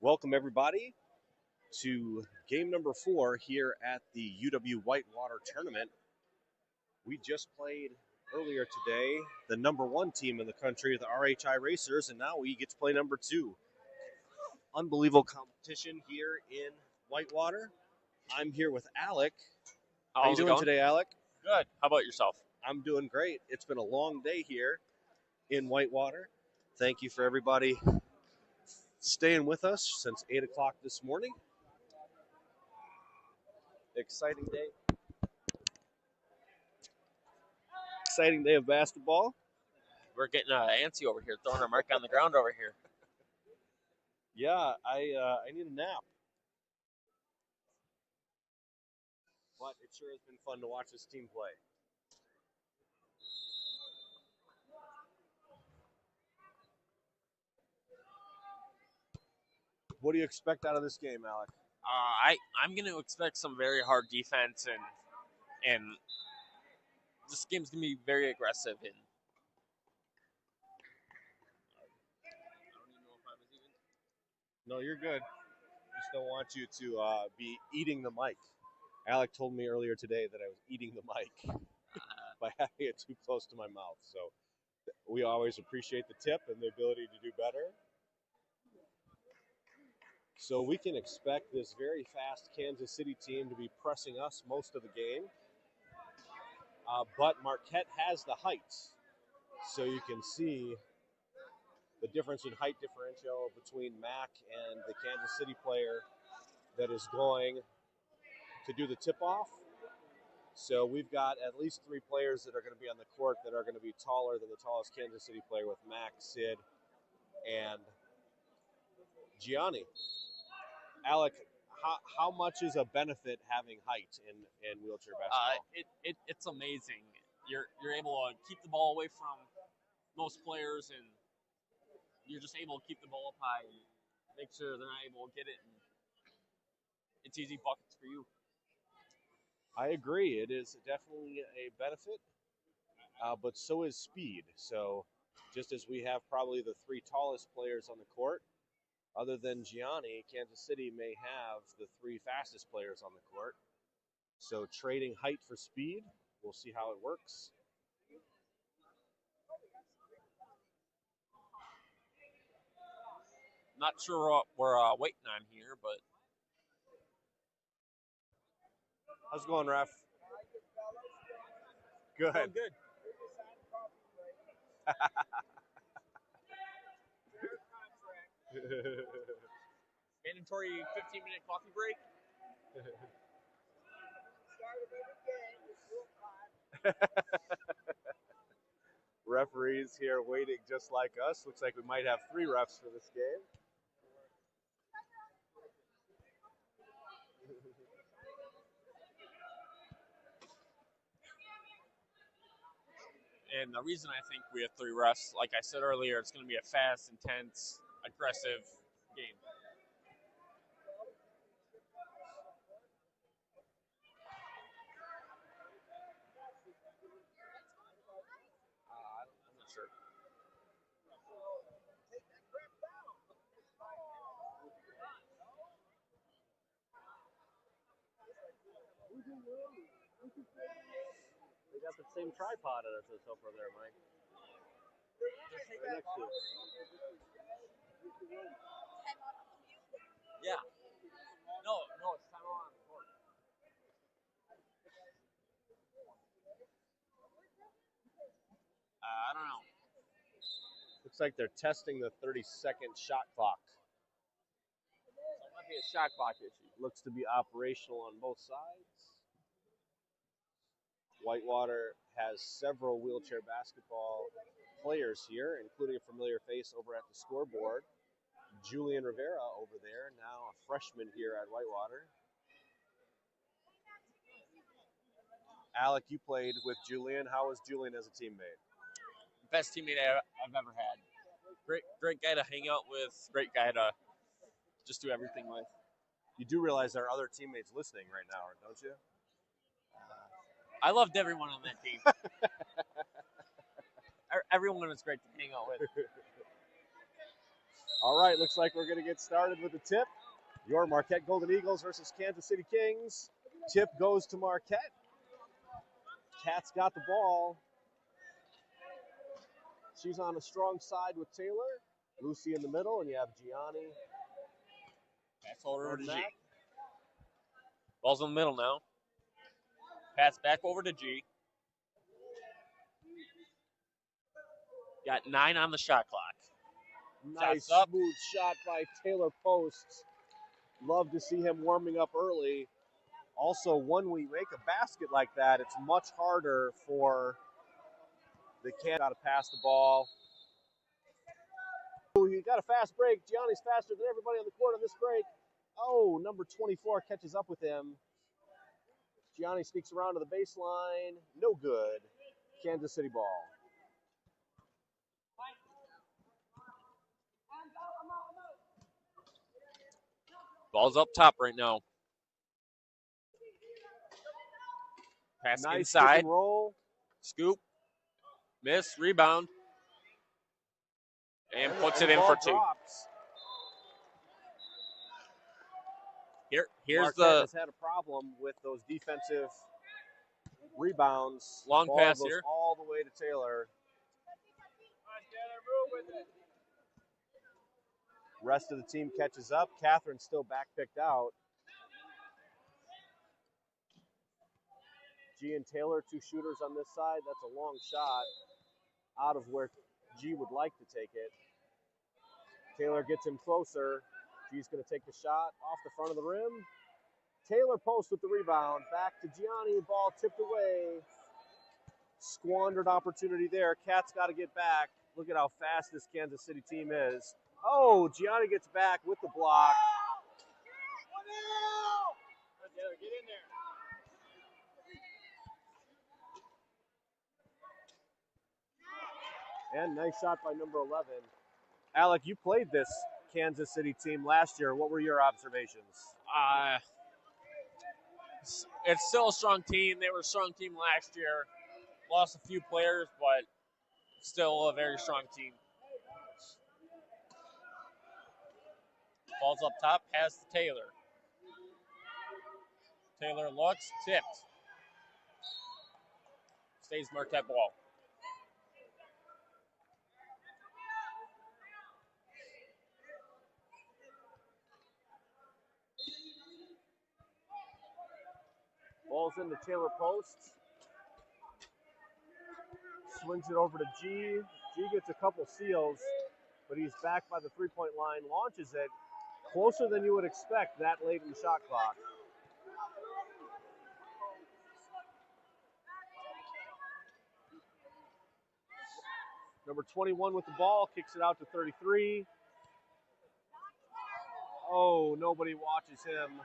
Welcome, everybody, to game number 4 here at the UW Whitewater Tournament. We just played earlier today the number 1 team in the country, the RHI Racers, and now we get to play number 2. Unbelievable competition here in Whitewater. I'm here with Alec. How you doing today, Alec? Good. How about yourself? I'm doing great. It's been a long day here in Whitewater. Thank you for everybody staying with us since 8 o'clock this morning. Exciting day. Exciting day of basketball. We're getting antsy over here, throwing our mark on the ground over here. Yeah, I need a nap. But it sure has been fun to watch this team play. What do you expect out of this game, Alec? I'm going to expect some very hard defense, and this game's going to be very aggressive. And No, you're good. Just don't want you to be eating the mic. Alec told me earlier today that I was eating the mic by having it too close to my mouth. So we always appreciate the tip and the ability to do better. So we can expect this very fast Kansas City team to be pressing us most of the game. But Marquette has the height. So you can see the difference in height differential between Mac and the Kansas City player that is going to do the tip-off. So we've got at least 3 players that are going to be on the court that are going to be taller than the tallest Kansas City player with Mac, Sid, and Gianni. Alec, how much is a benefit having height in wheelchair basketball? It's amazing. You're able to keep the ball away from most players, and you're just able to keep the ball up high and make sure they're not able to get it. And it's easy buckets for you. I agree. It is definitely a benefit, but so is speed. So just as we have probably the 3 tallest players on the court, other than Gianni, Kansas City may have the 3 fastest players on the court. So trading height for speed, we'll see how it works. Not sure what we're waiting on here, but how's it going, Ref? Good. Oh, good. Mandatory 15-minute coffee break. Referees here waiting just like us. Looks like we might have 3 refs for this game. And the reason I think we have 3 refs, like I said earlier, it's going to be a fast, intense, aggressive game. I'm not sure. They got the same tripod as us over there, Mike. Right next to it. Yeah. No, it's time on the court. I don't know. Looks like they're testing the 30-second shot clock. So it might be a shot clock issue. Looks to be operational on both sides. Whitewater has several wheelchair basketball players here, including a familiar face over at the scoreboard. Julian Rivera over there, now a freshman here at Whitewater. Alec, you played with Julian. How was Julian as a teammate? Best teammate I've ever had. Great guy to hang out with. Great guy to just do everything with. You do realize there are other teammates listening right now, don't you? I loved everyone on that team. Everyone was great to hang out with. All right, looks like we're going to get started with the tip. Your Marquette Golden Eagles versus Kansas City Kings. Tip goes to Marquette. Kat's got the ball. She's on a strong side with Taylor. Lucy in the middle, and you have Gianni. Pass over to G. Matt. Ball's in the middle now. Pass back over to G. Got 9 on the shot clock. Nice smooth shot by Taylor Post. Love to see him warming up early. Also, when we make a basket like that, it's much harder for the Kansas to pass the ball. Ooh, he got a fast break. Gianni's faster than everybody on the court on this break. Oh, number 24 catches up with him. Gianni sneaks around to the baseline. No good. Kansas City ball. Ball's up top right now. Pass nice inside. Roll. Scoop. Miss. Rebound. And puts it in for 2. Drops. Here's Marquette has had a problem with those defensive rebounds. Long ball pass goes here. All the way to Taylor. Rest of the team catches up. Catherine's still back picked out. G and Taylor, 2 shooters on this side. That's a long shot out of where G would like to take it. Taylor gets him closer. G's going to take the shot off the front of the rim. Taylor Post with the rebound. Back to Gianni. Ball tipped away. Squandered opportunity there. Kat's got to get back. Look at how fast this Kansas City team is. Oh, Gianni gets back with the block. Taylor, get in there. And nice shot by number 11. Alec, you played this Kansas City team last year. What were your observations? It's still a strong team. They were a strong team last year. Lost a few players, but still a very strong team. Ball's up top, pass to Taylor. Taylor looks, tipped. Stays Marquette ball. Ball's into Taylor Post. Swings it over to G. G gets a couple steals, but he's back by the three-point line, launches it closer than you would expect that late in the shot clock. Number 21 with the ball, kicks it out to 33. Oh, nobody watches him,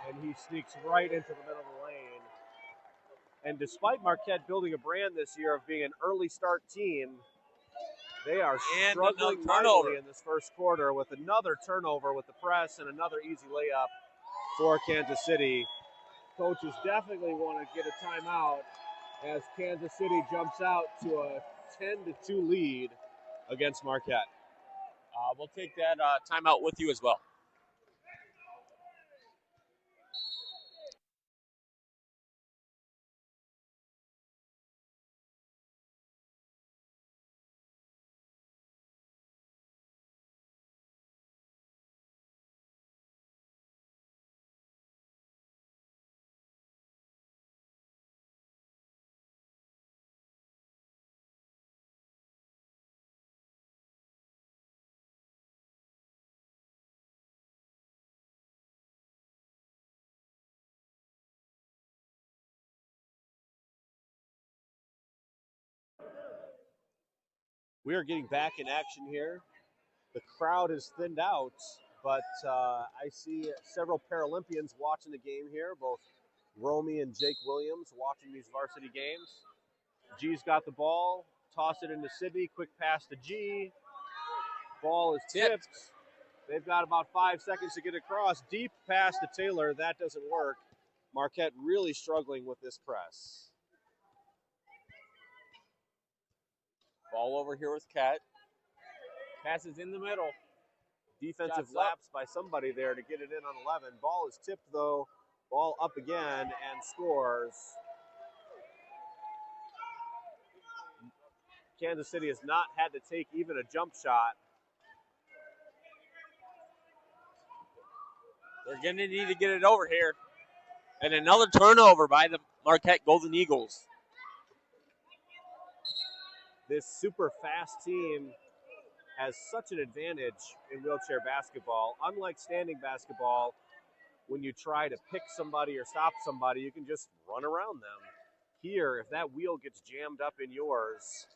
and he sneaks right into the middle of the lane. And despite Marquette building a brand this year of being an early start team, they are struggling mightily in this first quarter with another turnover with the press and another easy layup for Kansas City. Coaches definitely want to get a timeout as Kansas City jumps out to a 10-2 lead against Marquette. We'll take that timeout with you as well. We are getting back in action here. The crowd has thinned out, but I see several Paralympians watching the game here, both Romy and Jake Williams watching these varsity games. G's got the ball, toss it into Sydney, quick pass to G. Ball is tipped. They've got about 5 seconds to get across. Deep pass to Taylor, that doesn't work. Marquette really struggling with this press. Ball over here with Kat. Passes in the middle. Defensive Shots up. lapse by somebody there to get it in on 11. Ball is tipped, though. Ball up again and scores. Kansas City has not had to take even a jump shot. They're going to need to get it over here. And another turnover by the Marquette Golden Eagles. This super fast team has such an advantage in wheelchair basketball. Unlike standing basketball, when you try to pick somebody or stop somebody, you can just run around them. Here, if that wheel gets jammed up in yours,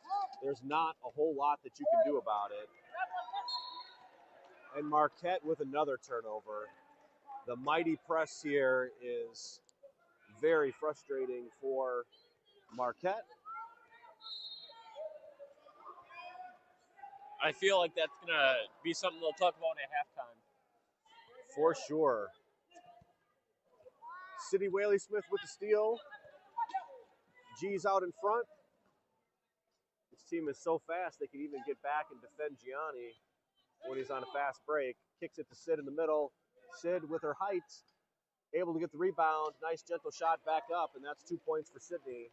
there's not a whole lot that you can do about it. And Marquette with another turnover. The mighty press here is very frustrating for Marquette. I feel like that's going to be something they'll talk about at halftime. For sure. City Whaley Smith with the steal. G's out in front. This team is so fast they can even get back and defend Gianni when he's on a fast break. Kicks it to Sid in the middle. Sid with her height, able to get the rebound. Nice gentle shot back up, and that's 2 points for Sydney.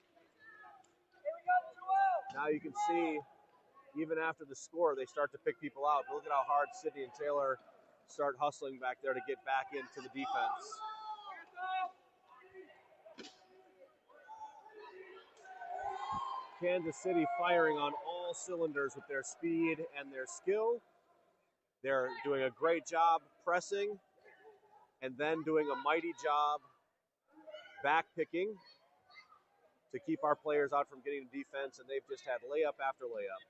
Now you can see, even after the score, they start to pick people out. But look at how hard Sydney and Taylor start hustling back there to get back into the defense. Kansas City firing on all cylinders with their speed and their skill. They're doing a great job pressing and then doing a mighty job back picking to keep our players out from getting to defense, and they've just had layup after layup.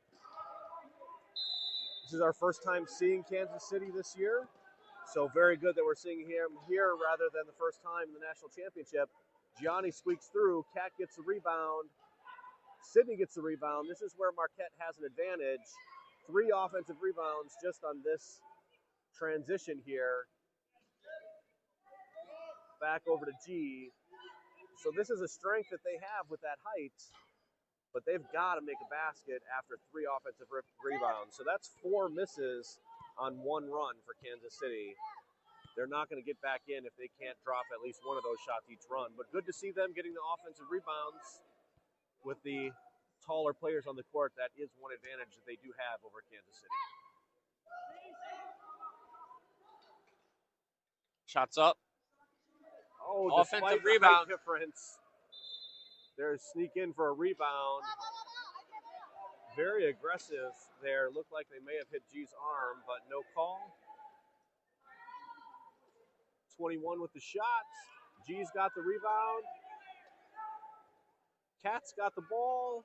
This is our first time seeing Kansas City this year, so very good that we're seeing him here rather than the first time in the national championship. Gianni squeaks through, Cat gets the rebound, Sydney gets the rebound. This is where Marquette has an advantage. 3 offensive rebounds just on this transition here. Back over to G. So this is a strength that they have with that height, but they've got to make a basket after 3 offensive rebounds. So that's 4 misses on 1 run for Kansas City. They're not going to get back in if they can't drop at least one of those shots each run. But good to see them getting the offensive rebounds with the taller players on the court. That is one advantage that they do have over Kansas City. Shots up. Oh, offensive rebound difference. There's sneak in for a rebound. Very aggressive there. Looked like they may have hit G's arm, but no call. 21 with the shot. G's got the rebound. Cat's got the ball.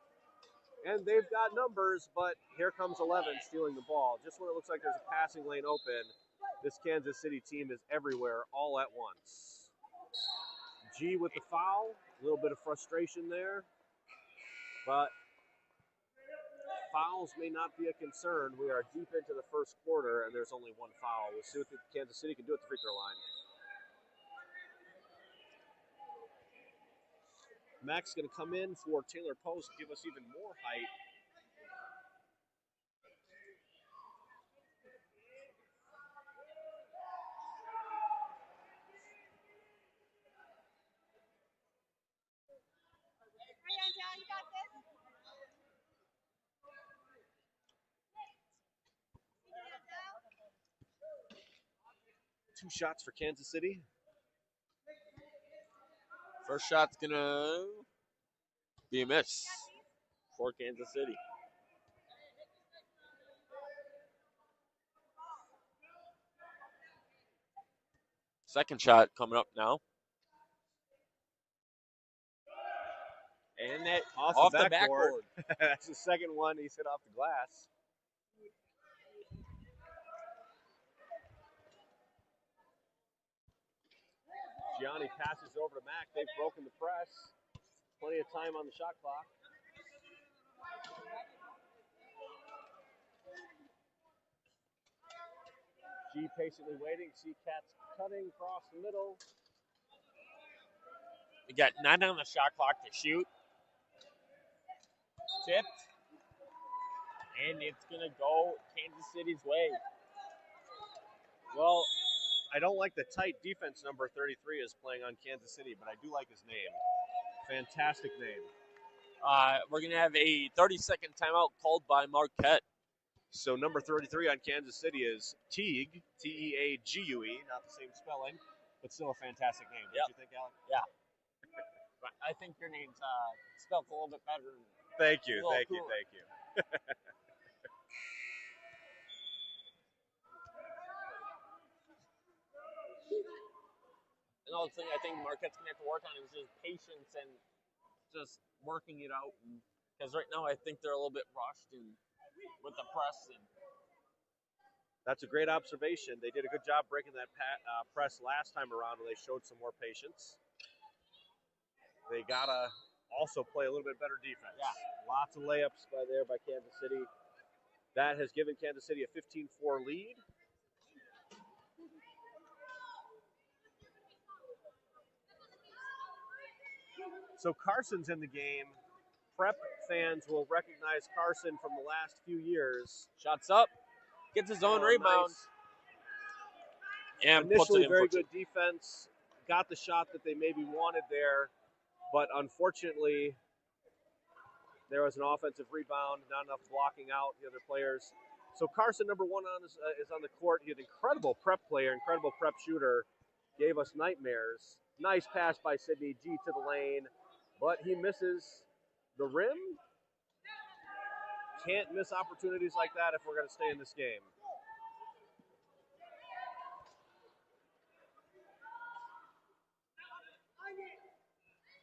And they've got numbers, but here comes 11 stealing the ball. Just when it looks like there's a passing lane open, this Kansas City team is everywhere all at once. G with the foul. A little bit of frustration there. But fouls may not be a concern. We are deep into the first quarter, and there's only 1 foul. We'll see what Kansas City can do at the free throw line. Max going to come in for Taylor Post, give us even more height. Two shots for Kansas City. First shot's going to be a miss for Kansas City. Second shot coming up now. And that off the backboard. That's the second one he's hit off the glass. Gianni passes over to Mack. They've broken the press. Plenty of time on the shot clock. G patiently waiting. See Cat's cutting across the middle. We got 9 on the shot clock to shoot. Tipped. And it's going to go Kansas City's way. Well, I don't like the tight defense number 33 is playing on Kansas City, but I do like his name. Fantastic name. We're going to have a 30-second timeout called by Marquette. So number 33 on Kansas City is Teague, Teague, not the same spelling, but still a fantastic name. Yep. Don't you think, Alec? Yeah. I think your name's spelled a little bit better. Thank you. Another thing I think Marquette's going to have to work on is just patience and just working it out. Because right now I think they're a little bit rushed with the press. That's a great observation. They did a good job breaking that press last time around, and they showed some more patience. They got to also play a little bit better defense. Yeah. Lots of layups by Kansas City. That has given Kansas City a 15-4 lead. So Carson's in the game. Prep fans will recognize Carson from the last few years. Shots up, gets his own rebound. Nice. And initially very good defense. Got the shot that they maybe wanted there, but unfortunately there was an offensive rebound, not enough blocking out the other players. So Carson, number one, is on the court. He's an incredible prep player, incredible prep shooter. Gave us nightmares. Nice pass by Sidney G to the lane, but he misses the rim. Can't miss opportunities like that if we're going to stay in this game.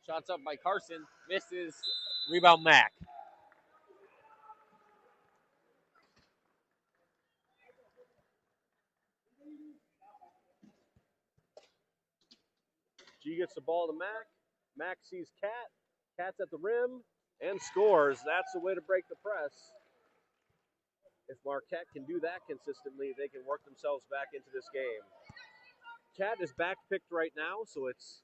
Shots up by Carson, misses, rebound Mack. G gets the ball to Mack. Mack sees Cat. Cat's at the rim and scores. That's the way to break the press. If Marquette can do that consistently, they can work themselves back into this game. Cat is back-picked right now, so it's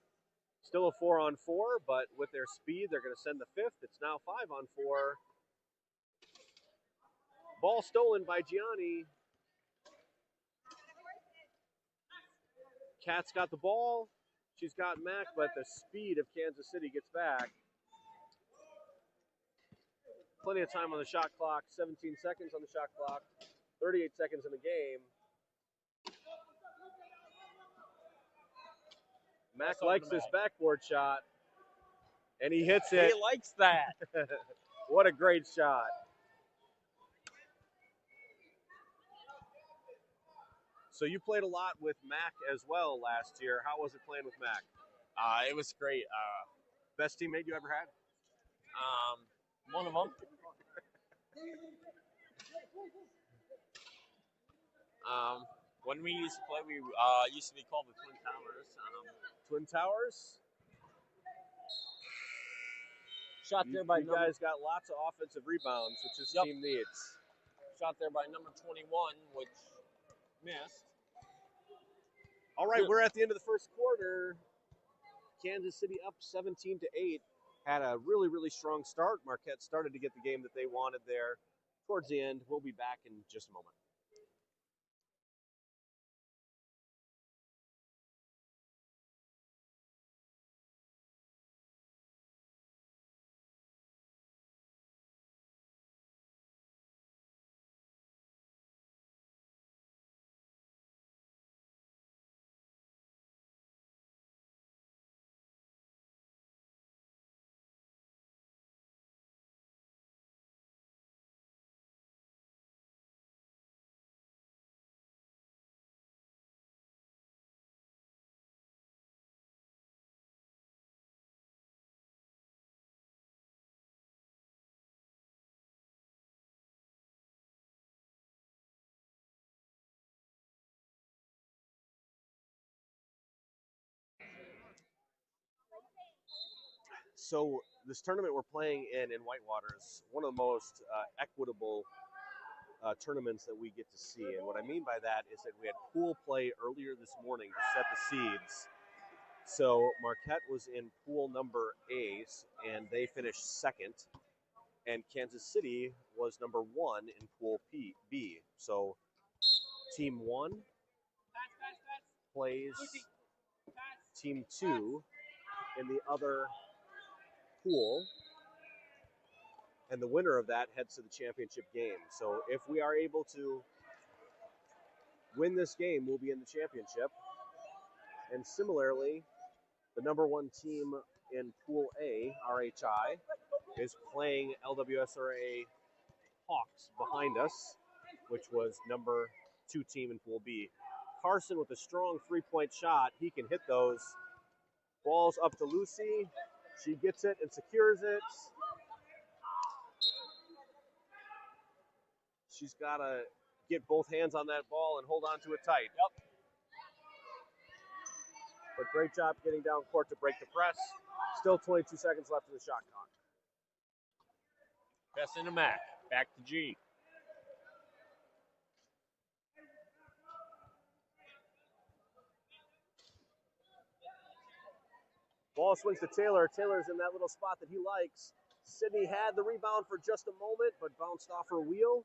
still a 4-on-4, but with their speed, they're going to send the fifth. It's now 5-on-4. Ball stolen by Gianni. Cat's got the ball. She's got Mack, but the speed of Kansas City gets back. Plenty of time on the shot clock. 17 seconds on the shot clock. 38 seconds in the game. Mack likes this backboard shot, and he hits it. He likes that. What a great shot. So you played a lot with Mack as well last year. How was it playing with Mack? It was great. Best teammate you ever had? One of them. When we used to play, we used to be called the Twin Towers. Twin Towers? Shot there by you guys got lots of offensive rebounds, which this team needs. Shot there by number 21, which missed. All right, we're at the end of the first quarter. Kansas City up 17-8. Had a really, really strong start. Marquette started to get the game that they wanted there. Towards the end, we'll be back in just a moment. So this tournament we're playing in Whitewater is one of the most equitable tournaments that we get to see. And what I mean by that is that we had pool play earlier this morning to set the seeds. So Marquette was in pool number A, and they finished second. And Kansas City was number 1 in pool B. So team 1 plays Team 2 in the other pool, and the winner of that heads to the championship game. So if we are able to win this game, we'll be in the championship. And similarly, the number 1 team in Pool A, RHI, is playing LWSRA Hawks behind us, which was number 2 team in Pool B. Carson with a strong 3-point shot. He can hit those. Ball's up to Lucy. She gets it and secures it. She's got to get both hands on that ball and hold on to it tight. Yep. But great job getting down court to break the press. Still 22 seconds left in the shot clock. Pass into Mac. Back to G. Ball swings to Taylor. Taylor's in that little spot that he likes. Sydney had the rebound for just a moment, but bounced off her wheel.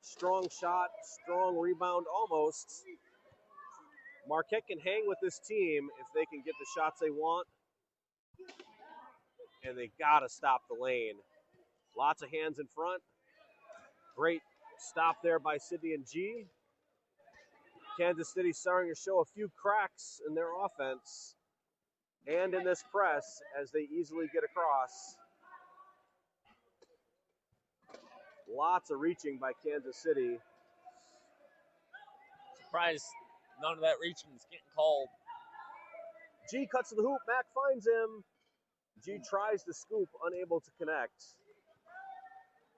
Strong shot, strong rebound almost. Marquette can hang with this team if they can get the shots they want. And they got to stop the lane. Lots of hands in front. Great stop there by Sydney and G. Kansas City starting to show a few cracks in their offense and in this press as they easily get across. Lots of reaching by Kansas City. Surprised none of that reaching is getting called. G cuts to the hoop. Mac finds him. G tries to scoop, unable to connect.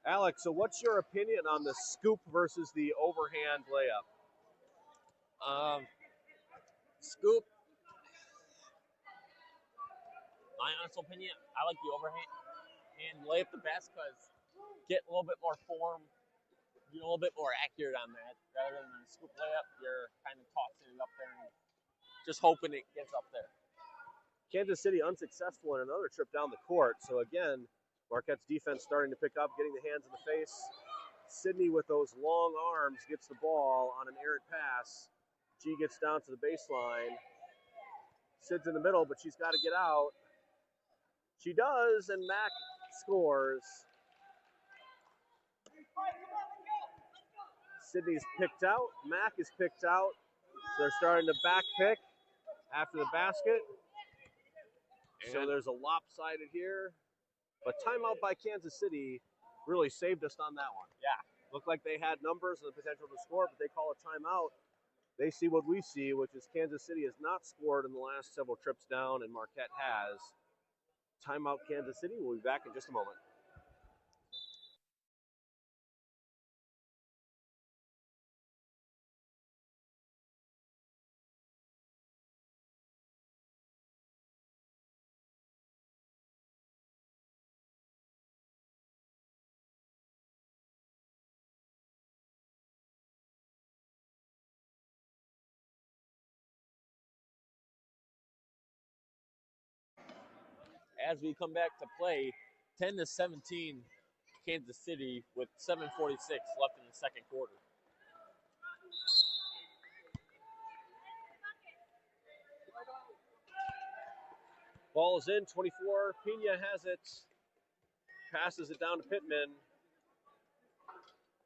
Alex, so what's your opinion on the scoop versus the overhand layup? Scoop. My honest opinion, I like the overhand layup the best because get a little bit more form, you're a little bit more accurate on that. Rather than a scoop layup, you're kind of tossing it up there and just hoping it gets up there. Kansas City unsuccessful in another trip down the court. So again, Marquette's defense starting to pick up, getting the hands in the face. Sydney with those long arms gets the ball on an errant pass. G gets down to the baseline. Sid's in the middle, but she's got to get out. She does, and Mac scores. Sydney's picked out. Mac is picked out. So they're starting to back pick after the basket. So there's a lopsided here. But timeout by Kansas City really saved us on that one. Yeah. Looked like they had numbers and the potential to score, but they call a timeout. They see what we see, which is Kansas City has not scored in the last several trips down, and Marquette has. Timeout Kansas City. We'll be back in just a moment. As we come back to play, 10-17, Kansas City with 7:46 left in the second quarter. Ball is in, 24. Pena has it. Passes it down to Pittman.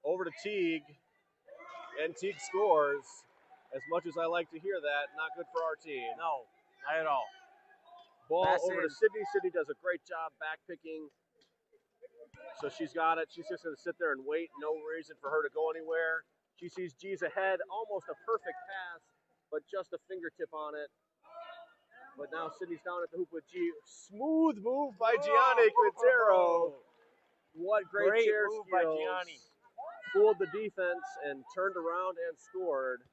Over to Teague. And Teague scores. As much as I like to hear that, not good for our team. No, not at all. Ball Pass over in. to Sydney. Sydney does a great job back picking. So she's got it. She's just going to sit there and wait. No reason for her to go anywhere. She sees G's ahead. Almost a perfect pass, but just a fingertip on it. But now Sydney's down at the hoop with G. Smooth move by Gianni Quintero. What great chair move skills. by Gianni. Fooled the defense and turned around and scored,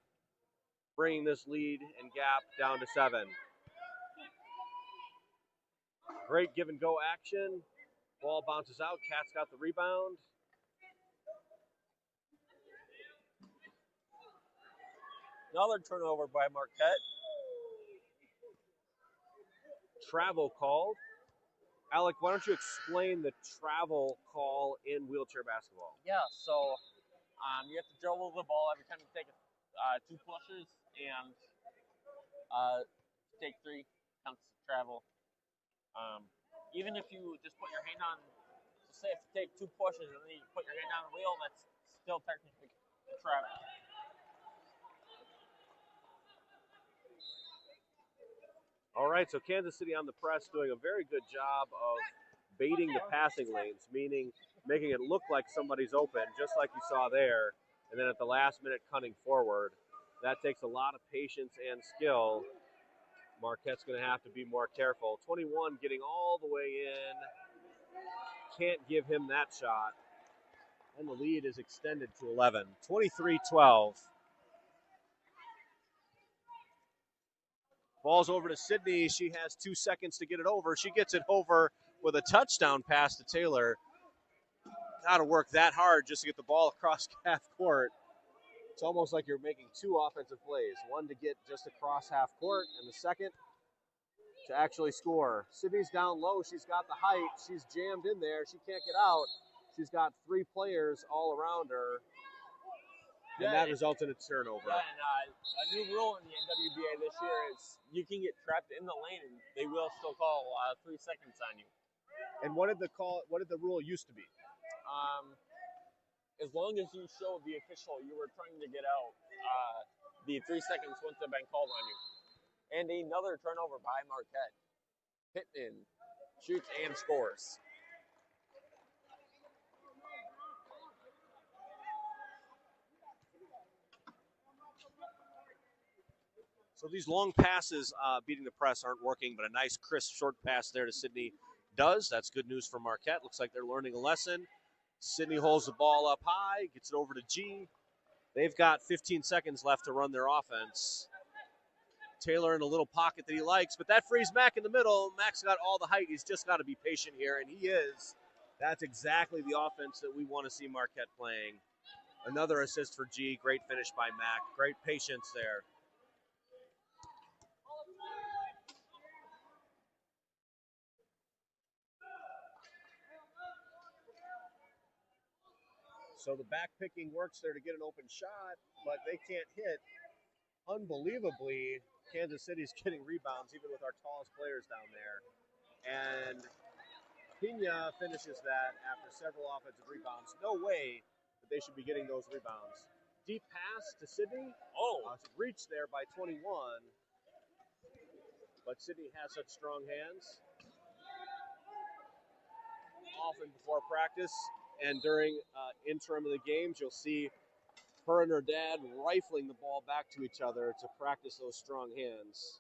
bringing this lead and gap down to 7. Great give and go action. Ball bounces out. Cat's got the rebound. Another turnover by Marquette. Travel called. Alec, why don't you explain the travel call in wheelchair basketball? Yeah, so you have to dribble the ball every time you take 2 pushes, and Take 3 counts as travel. Even if you just put your hand on, so say if you take 2 pushes and then you put your hand on the wheel, that's still technically travel. All right, so Kansas City on the press doing a very good job of baiting the passing lanes, meaning making it look like somebody's open, just like you saw there, and then at the last minute cutting forward. That takes a lot of patience and skill. Marquette's going to have to be more careful. 21 getting all the way in. Can't give him that shot. And the lead is extended to 11. 23-12. Ball's over to Sydney. She has 2 seconds to get it over. She gets it over with a touchdown pass to Taylor. Got to work that hard just to get the ball across half court. It's almost like you're making 2 offensive plays. One to get just across half court, and the second to actually score. Sydney's down low. She's got the height. She's jammed in there. She can't get out. She's got 3 players all around her. And that results in a turnover. Yeah, and a new rule in the NWBA this year is you can get trapped in the lane and they will still call 3 seconds on you. And what did the rule used to be? As long as you showed the official you were trying to get out, the 3 seconds wouldn't have been called on you. And another turnover by Marquette. Pittman shoots and scores. So these long passes beating the press aren't working, but a nice, crisp, short pass there to Sydney does. That's good news for Marquette. Looks like they're learning a lesson. Sydney holds the ball up high, gets it over to G. They've got 15 seconds left to run their offense. Taylor in a little pocket that he likes, but that frees Mack in the middle. Mack's got all the height. He's just got to be patient here, and he is. That's exactly the offense that we want to see Marquette playing. Another assist for G. Great finish by Mack. Great patience there. So the back picking works there to get an open shot, but they can't hit. Unbelievably, Kansas City's getting rebounds, even with our tallest players down there. And Pena finishes that after several offensive rebounds. No way that they should be getting those rebounds. Deep pass to Sydney. Reached there by 21. But Sydney has such strong hands. Often before practice and during interim of the games, you'll see her and her dad rifling the ball back to each other to practice those strong hands.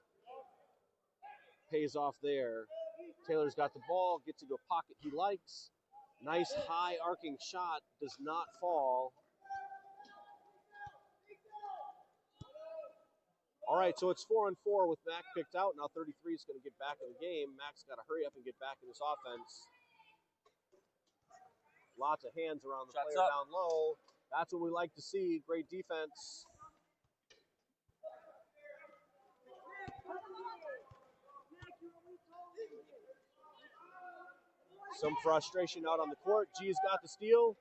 Pays off there. Taylor's got the ball, gets into a pocket he likes. Nice high arcing shot, does not fall. All right, so it's 4-on-4 with Mack picked out. Now 33 is going to get back in the game. Mack's got to hurry up and get back in this offense. Lots of hands around the player down low. That's what we like to see. Great defense. Some frustration out on the court. G's got the steal.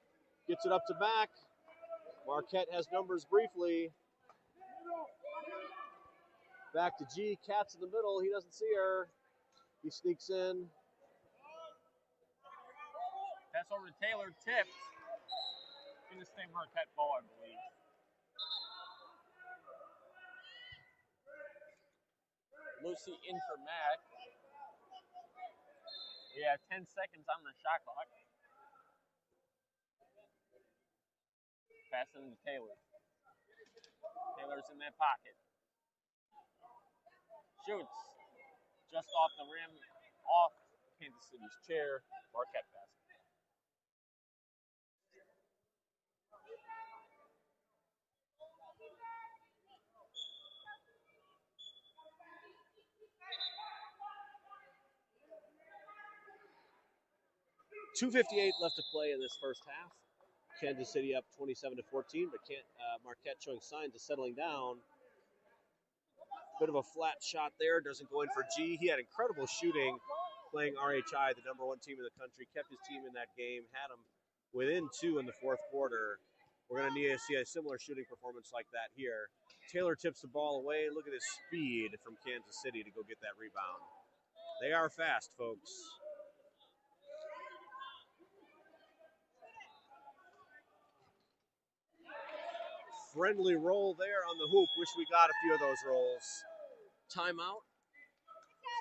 Gets it up to Mack. Marquette has numbers briefly. Back to G. Cat's in the middle. He doesn't see her. He sneaks in. Pass over to Taylor. Tipped. In the same Marquette ball, I believe. Lucy in for Mack. Yeah, 10 seconds on the shot clock. Passing to Taylor. Taylor's in that pocket. Shoots. Just off the rim. Off Kansas City's chair. Marquette pass. .258 left to play in this first half. Kansas City up 27-14, but Marquette showing signs of settling down. Bit of a flat shot there, doesn't go in for G. He had incredible shooting playing RHI, the #1 team in the country, kept his team in that game, had them within 2 in the fourth quarter, We're going to need to see a similar shooting performance like that here. Taylor tips the ball away. Look at his speed from Kansas City to go get that rebound. They are fast, folks. Friendly roll there on the hoop. Wish we got a few of those rolls. Timeout.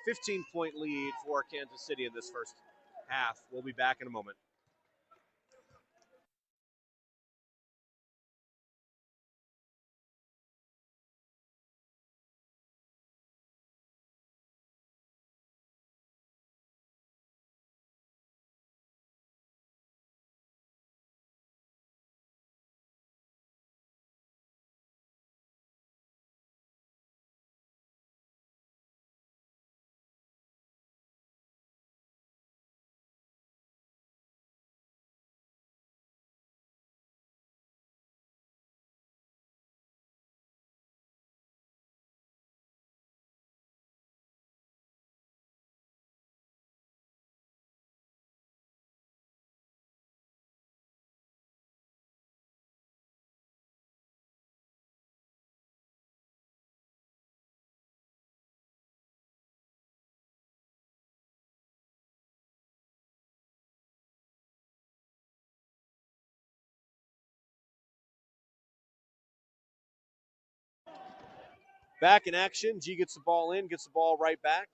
15-point lead for Kansas City in this first half. We'll be back in a moment. Back in action. G gets the ball in, gets the ball right back.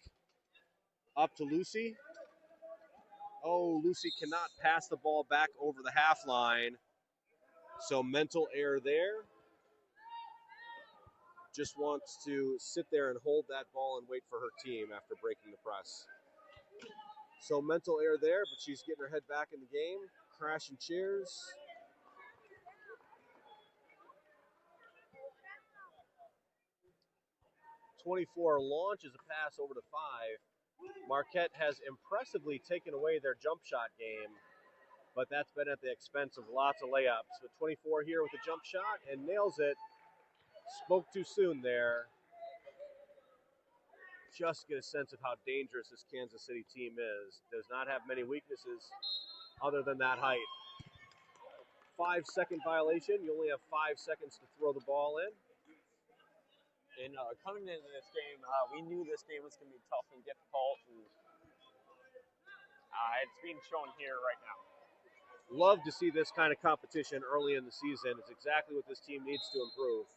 Up to Lucy. Oh, Lucy cannot pass the ball back over the half line. So mental error there. Just wants to sit there and hold that ball and wait for her team after breaking the press. So mental error there, but she's getting her head back in the game. Crashing chairs. .24 launches a pass over to 5. Marquette has impressively taken away their jump shot game, but that's been at the expense of lots of layups. But 24 here with a jump shot and nails it. Spoke too soon there. Just get a sense of how dangerous this Kansas City team is. Does not have many weaknesses other than that height. 5-second violation. You only have 5 seconds to throw the ball in. And coming into this game, we knew this game was going to be tough and difficult, and it's being shown here right now. Love to see this kind of competition early in the season. It's exactly what this team needs to improve.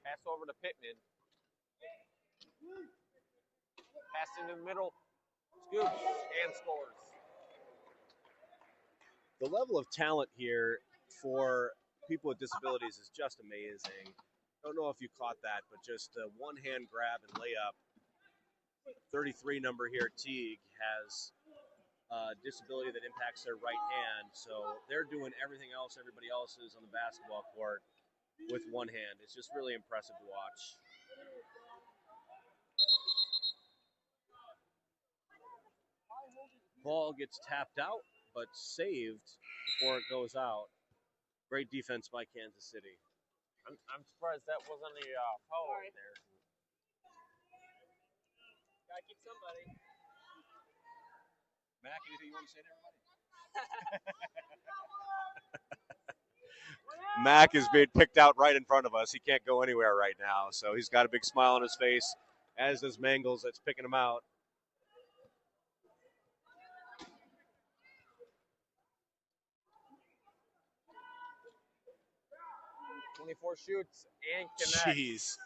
Pass over to Pittman. Pass into the middle. Scoops and scores. The level of talent here for people with disabilities is just amazing. Don't know if you caught that, but just a one-hand grab and layup. 33 number here, Teague, has a disability that impacts their right hand. So they're doing everything else everybody else is on the basketball court with one hand. It's just really impressive to watch. Ball gets tapped out, but saved before it goes out. Great defense by Kansas City. I'm surprised that wasn't a foul right there. Gotta keep somebody. Mac, anything you want to say to everybody? Mac is being picked out right in front of us. He can't go anywhere right now, so he's got a big smile on his face, as does Mangles that's picking him out. Shoots and connects. Jeez.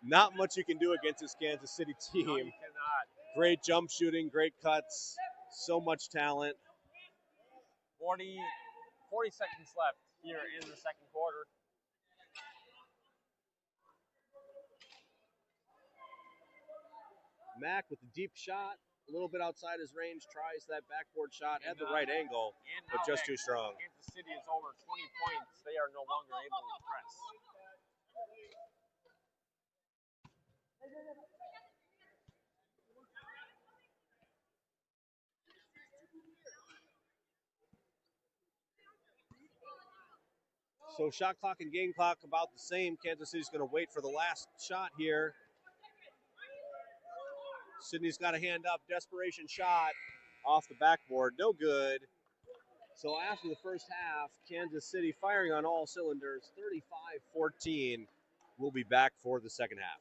Not much you can do against this Kansas City team. No, you cannot. Great jump shooting, great cuts, so much talent. 40 seconds left here in the second quarter. Mac with a deep shot, a little bit outside his range, tries that backboard shot at the right angle, but just too strong. Kansas City is over 20 points. They are no longer able to press. So shot clock and game clock about the same. Kansas City's going to wait for the last shot here. Sydney's got a hand up. Desperation shot off the backboard. No good. So after the first half, Kansas City firing on all cylinders, 35-14. We'll be back for the second half.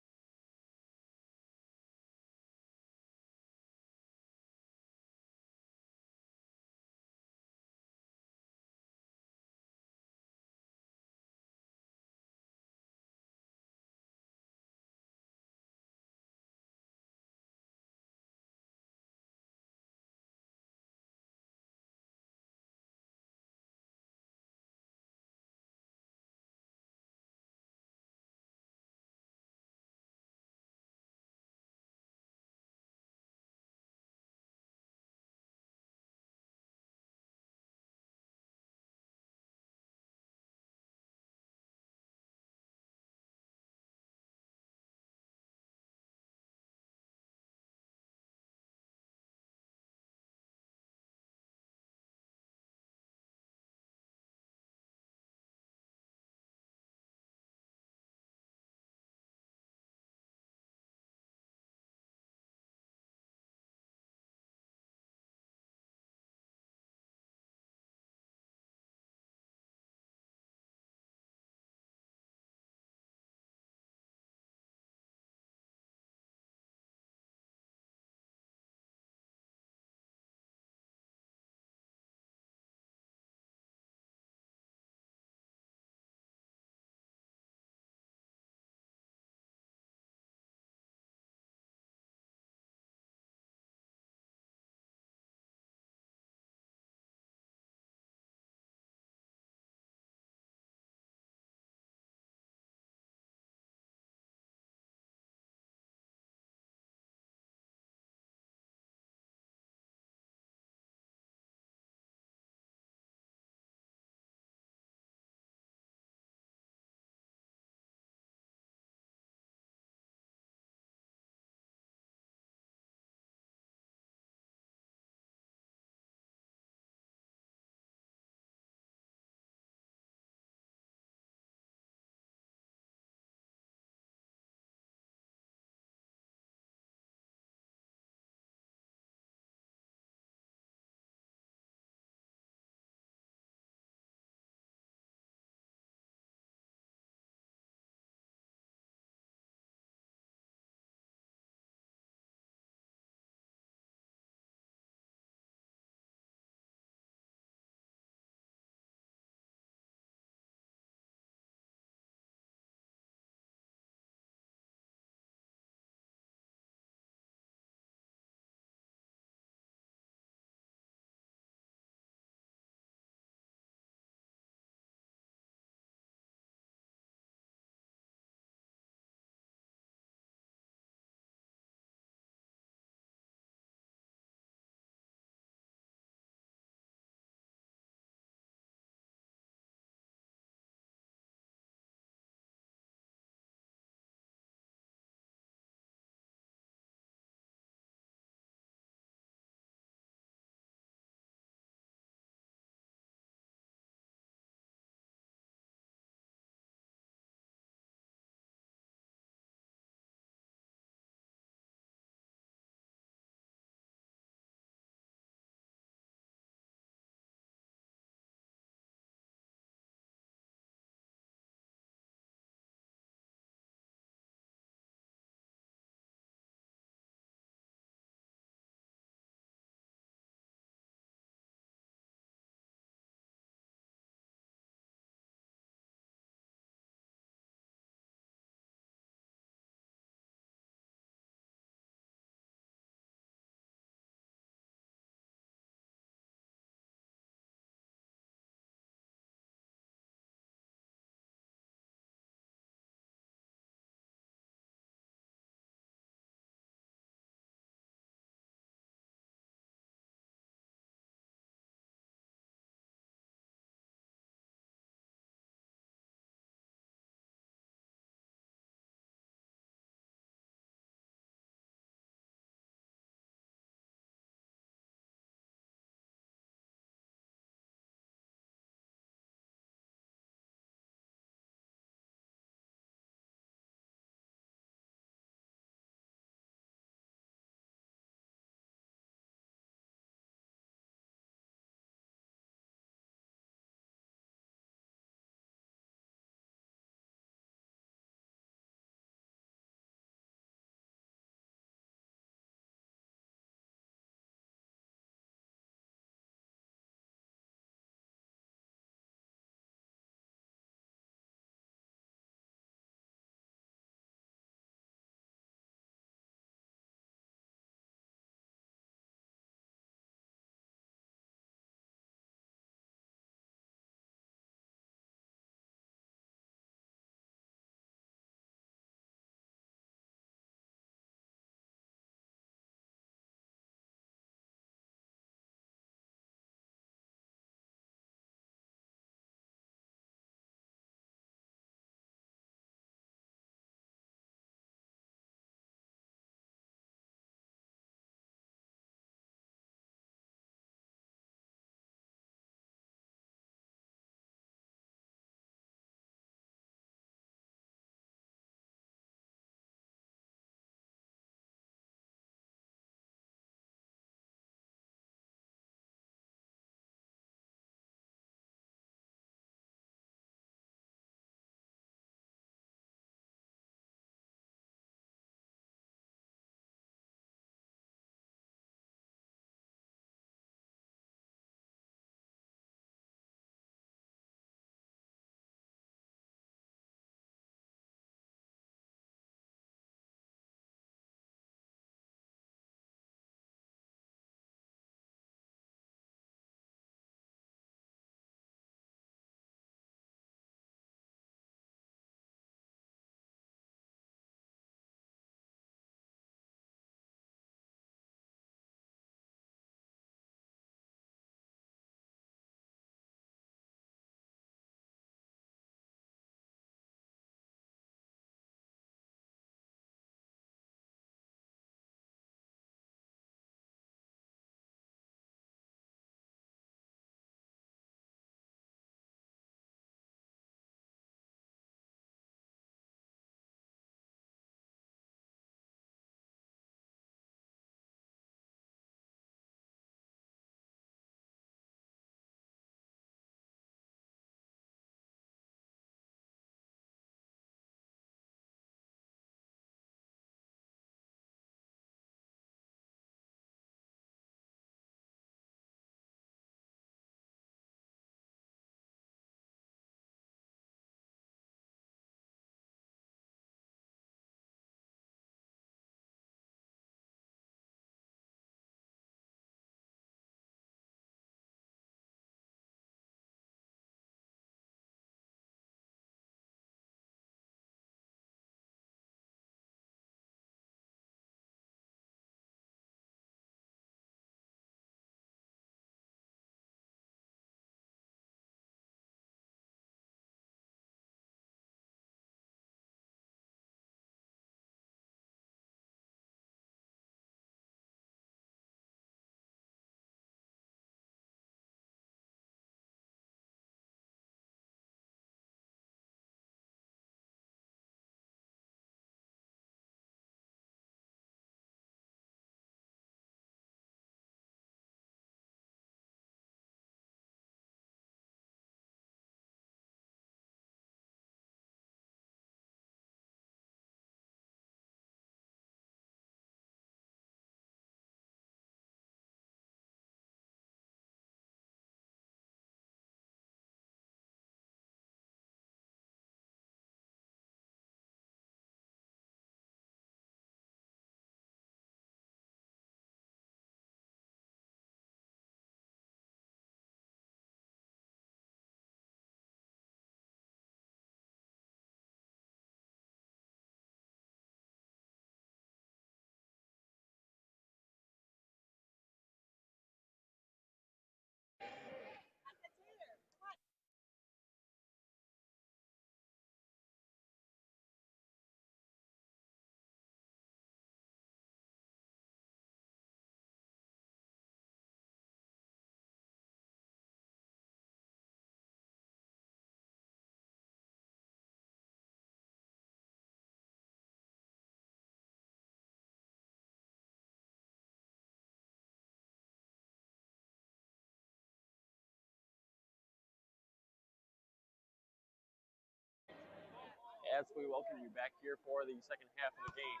as we welcome you back here for the second half of the game.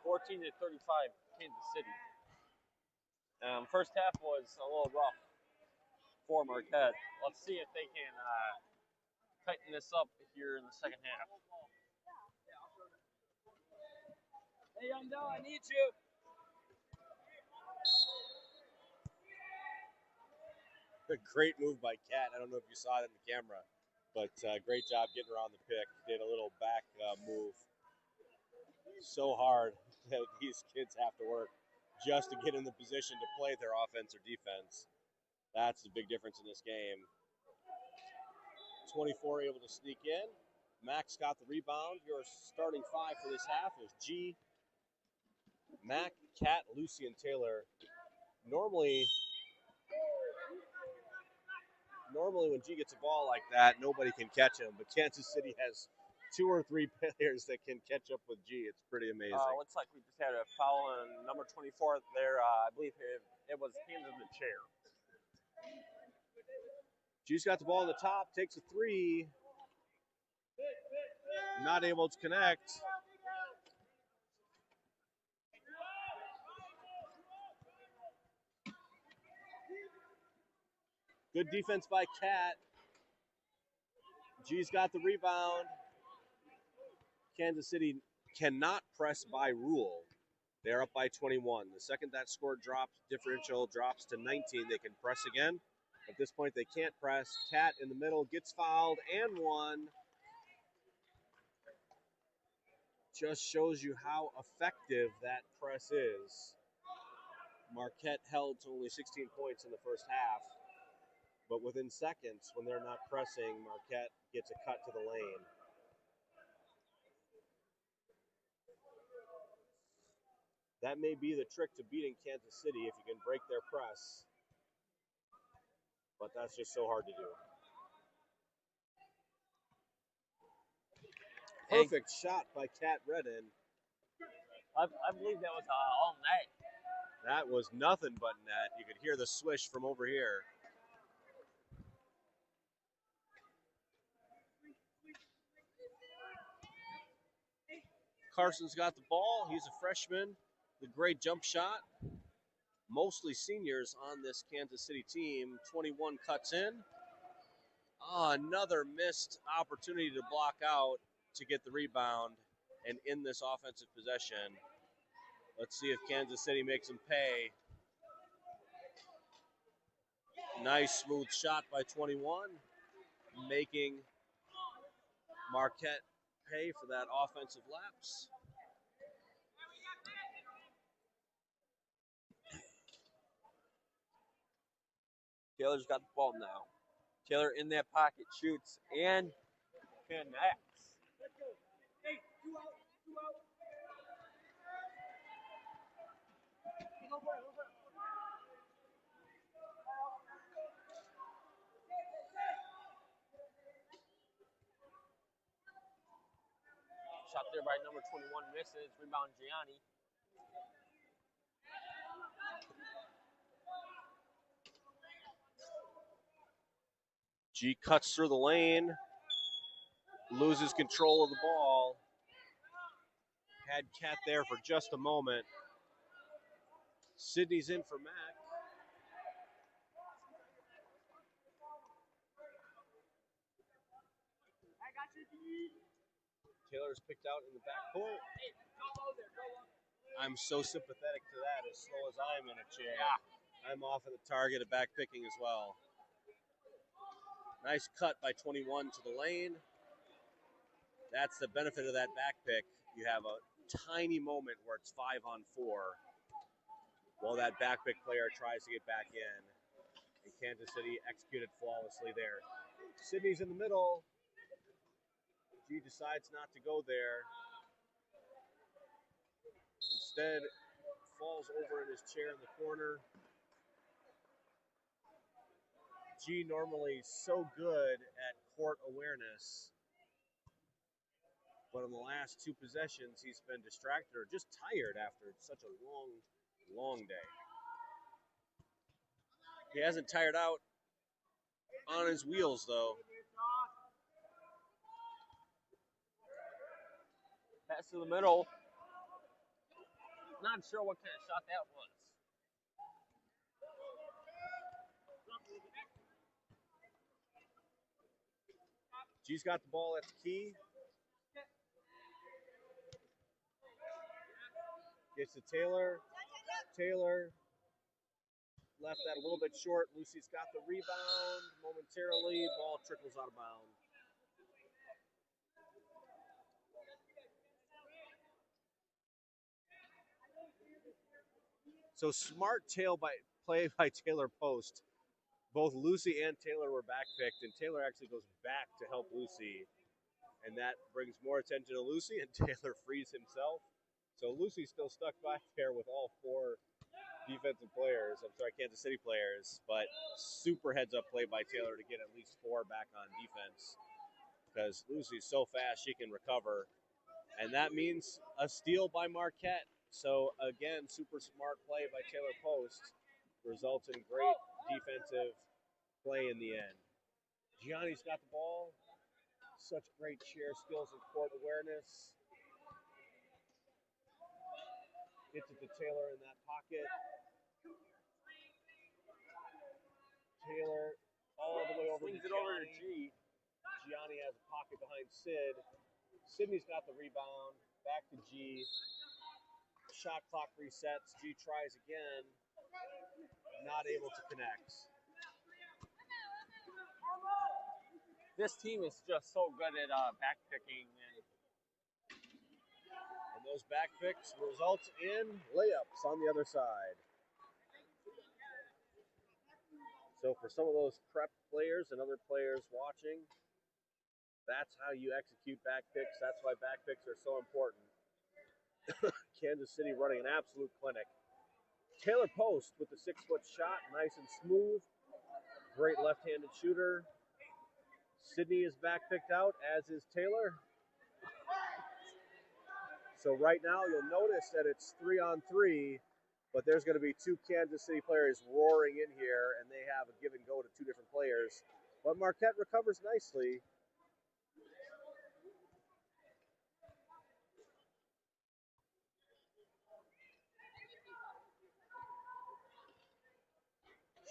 14-35, Kansas City. First half was a little rough for Marquette. Let's see if they can tighten this up here in the second half. Hey, Young Doe, I need you. A great move by Cat. I don't know if you saw it in the camera, but great job getting around the pick. Did a little back move. So hard that these kids have to work just to get in the position to play their offense or defense. That's the big difference in this game. 24 able to sneak in. Max got the rebound. Your starting five for this half is G, Mac, Cat, Lucy, and Taylor. Normally when G gets a ball like that, nobody can catch him. But Kansas City has 2 or 3 players that can catch up with G. It's pretty amazing. Looks like we just had a foul on number 24 there. I believe it was hands in the chair. G's got the ball on the top, takes a 3. Not able to connect. Good defense by Cat. G's got the rebound. Kansas City cannot press by rule. They're up by 21. The second that score drops, differential drops to 19, they can press again. At this point, they can't press. Cat in the middle gets fouled and one. Just shows you how effective that press is. Marquette held to only 16 points in the first half. But within seconds, when they're not pressing, Marquette gets a cut to the lane. That may be the trick to beating Kansas City if you can break their press. But that's just so hard to do. Perfect shot by Cat Redden. I believe that was all net. That was nothing but net. You could hear the swish from over here. Carson's got the ball. He's a freshman. The great jump shot. Mostly seniors on this Kansas City team. 21 cuts in. Another missed opportunity to block out to get the rebound and in this offensive possession. Let's see if Kansas City makes them pay. Nice smooth shot by 21, making Marquette pay for that offensive lapse. Taylor's got the ball now. Taylor in that pocket, shoots, and connects. Shot there by number 21, misses. Rebound, Gianni. G cuts through the lane, loses control of the ball. Had Cat there for just a moment. Sydney's in for Mac. Taylor's picked out in the backcourt. I'm so sympathetic to that, as slow as I am in a chair. I'm off at the target of back picking as well. Nice cut by 21 to the lane. That's the benefit of that back pick. You have a tiny moment where it's 5-on-4 while that back pick player tries to get back in. And Kansas City executed flawlessly there. Sydney's in the middle. G decides not to go there. Instead, falls over in his chair in the corner. G normally so good at court awareness, but in the last 2 possessions, he's been distracted or just tired after such a long day. He hasn't tired out on his wheels, though. Pass to the middle. Not sure what kind of shot that was. G's got the ball at the key. Gets to Taylor. Taylor left that a little bit short. Lucy's got the rebound momentarily. Ball trickles out of bounds. So smart play by Taylor Post. Both Lucy and Taylor were backpicked, and Taylor actually goes back to help Lucy. And that brings more attention to Lucy, and Taylor frees himself. So Lucy's still stuck back there with all four defensive players. I'm sorry, Kansas City players. But super heads-up play by Taylor to get at least four back on defense. Because Lucy's so fast, she can recover. And that means a steal by Marquette. So, again, super smart play by Taylor Post results in great defensive play in the end. Gianni's got the ball. Such great share skills and court awareness. Gets it to Taylor in that pocket. Taylor all the way over to Gianni. Gianni has a pocket behind Sid. Sydney's got the rebound. Back to G. Shot clock resets. G tries again. Not able to connect. This team is just so good at backpicking. And those backpicks result in layups on the other side. So for some of those prep players and other players watching, that's how you execute backpicks. That's why backpicks are so important. Kansas City running an absolute clinic. Taylor Post with the 6-foot shot, nice and smooth. Great left-handed shooter. Sydney is backpicked out, as is Taylor. So right now you'll notice that it's 3-on-3, but there's going to be two Kansas City players roaring in here, and they have a give and go to two different players. But Marquette recovers nicely.